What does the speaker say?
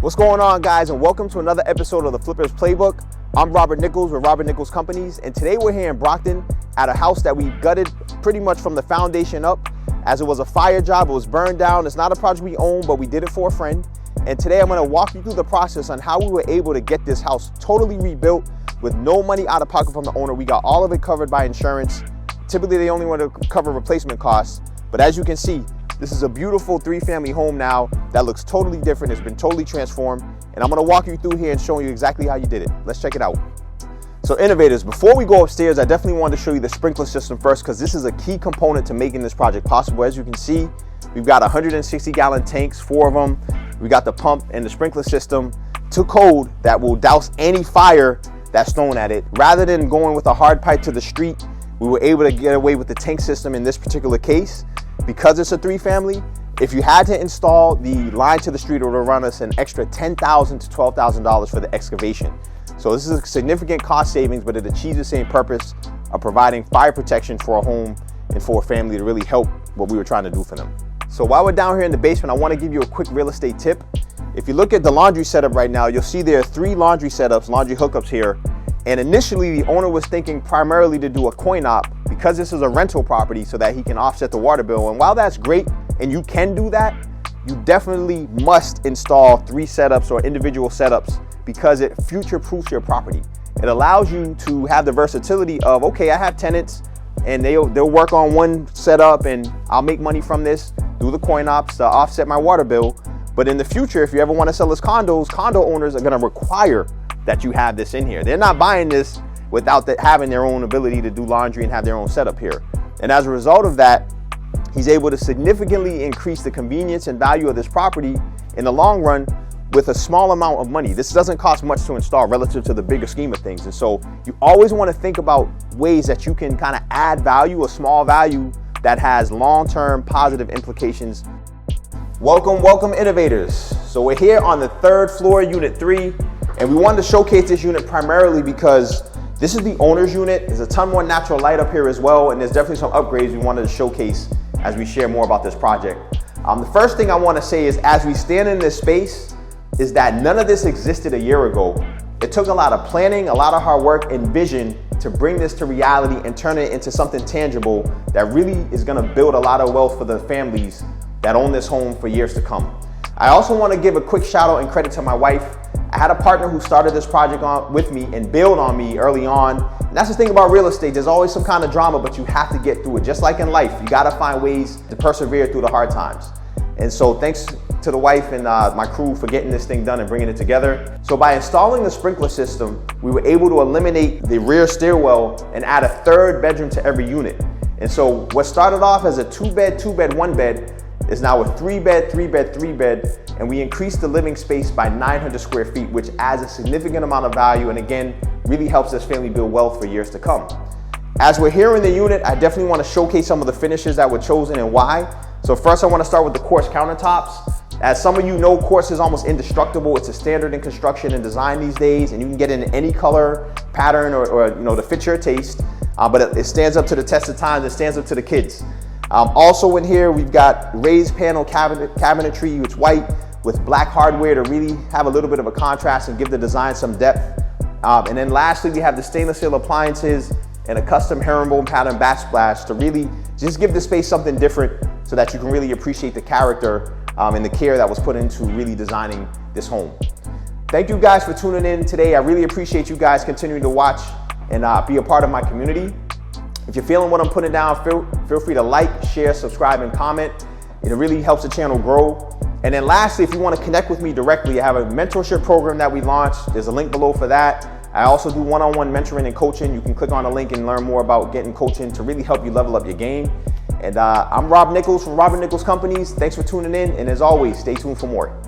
What's going on, guys, and welcome to another episode of the Flippers Playbook. I'm Robert Nichols with Robert Nichols Companies, and today we're here in Brockton at a house that we gutted pretty much from the foundation up, as it was a fire job. It was burned down. It's not a project we own, but we did it for a friend. And today I'm going to walk you through the process on how we were able to get this house totally rebuilt with no money out of pocket from the owner. We got all of it covered by insurance. Typically, they only want to cover replacement costs, but as you can see, this is a beautiful 3-family home now that looks totally different. It's been totally transformed, and I'm gonna walk you through here and show you exactly how you did it. Let's check it out. So innovators, before we go upstairs, I definitely wanted to show you the sprinkler system first, because this is a key component to making this project possible. As you can see, we've got 160-gallon tanks, 4 of them. We got the pump and the sprinkler system to code that will douse any fire that's thrown at it. Rather than going with a hard pipe to the street, we were able to get away with the tank system in this particular case. Because it's a 3-family, if you had to install the line to the street, it would run us an extra $10,000 to $12,000 for the excavation. So this is a significant cost savings, but it achieves the same purpose of providing fire protection for a home and for a family to really help what we were trying to do for them. So while we're down here in the basement, I want to give you a quick real estate tip. If you look at the laundry setup right now, you'll see there are 3 laundry setups, laundry hookups here. And initially, the owner was thinking primarily to do a coin op because this is a rental property so that he can offset the water bill. And while that's great, and you can do that, you definitely must install 3 setups or individual setups because it future-proofs your property. It allows you to have the versatility of, okay, I have tenants and they'll work on one setup and I'll make money from this, do the coin ops to offset my water bill. But in the future, if you ever want to sell as condos, condo owners are going to require that you have this in here. They're not buying this without having their own ability to do laundry and have their own setup here. And as a result of that, he's able to significantly increase the convenience and value of this property in the long run with a small amount of money. This doesn't cost much to install relative to the bigger scheme of things. And so you always want to think about ways that you can kind of add value, a small value that has long-term positive implications. Welcome innovators. So we're here on the 3rd floor, unit 3. And we wanted to showcase this unit primarily because this is the owner's unit. There's a ton more natural light up here as well, and there's definitely some upgrades we wanted to showcase as we share more about this project. The first thing I want to say is, as we stand in this space, is that none of this existed a year ago. It took a lot of planning, a lot of hard work and vision to bring this to reality and turn it into something tangible that really is going to build a lot of wealth for the families that own this home for years to come. I also want to give a quick shout out and credit to my wife. I had a partner who started this project with me and bailed on me early on. And that's the thing about real estate. There's always some kind of drama, but you have to get through it. Just like in life, you got to find ways to persevere through the hard times. And so thanks to the wife and my crew for getting this thing done and bringing it together. So by installing the sprinkler system, we were able to eliminate the rear stairwell and add a 3rd bedroom to every unit. And so what started off as a 2-bed, 2-bed, 1-bed is now a 3-bed, 3-bed, 3-bed, and we increased the living space by 900 square feet, which adds a significant amount of value and again, really helps this family build wealth for years to come. As we're here in the unit, I definitely want to showcase some of the finishes that were chosen and why. So first I want to start with the quartz countertops. As some of you know, quartz is almost indestructible. It's a standard in construction and design these days, and you can get it in any color, pattern, or to fit your taste, but it stands up to the test of time. It stands up to the kids. Also in here, we've got raised panel cabinetry, which is white with black hardware to really have a little bit of a contrast and give the design some depth. And then lastly, we have the stainless steel appliances and a custom herringbone pattern backsplash to really just give the space something different so that you can really appreciate the character and the care that was put into really designing this home. Thank you guys for tuning in today. I really appreciate you guys continuing to watch and be a part of my community. If you're feeling what I'm putting down, feel free to like, share, subscribe, and comment. It really helps the channel grow. And then lastly, if you want to connect with me directly, I have a mentorship program that we launched. There's a link below for that. I also do one-on-one mentoring and coaching. You can click on the link and learn more about getting coaching to really help you level up your game. And I'm Rob Nichols from Robert Nichols Companies. Thanks for tuning in. And as always, stay tuned for more.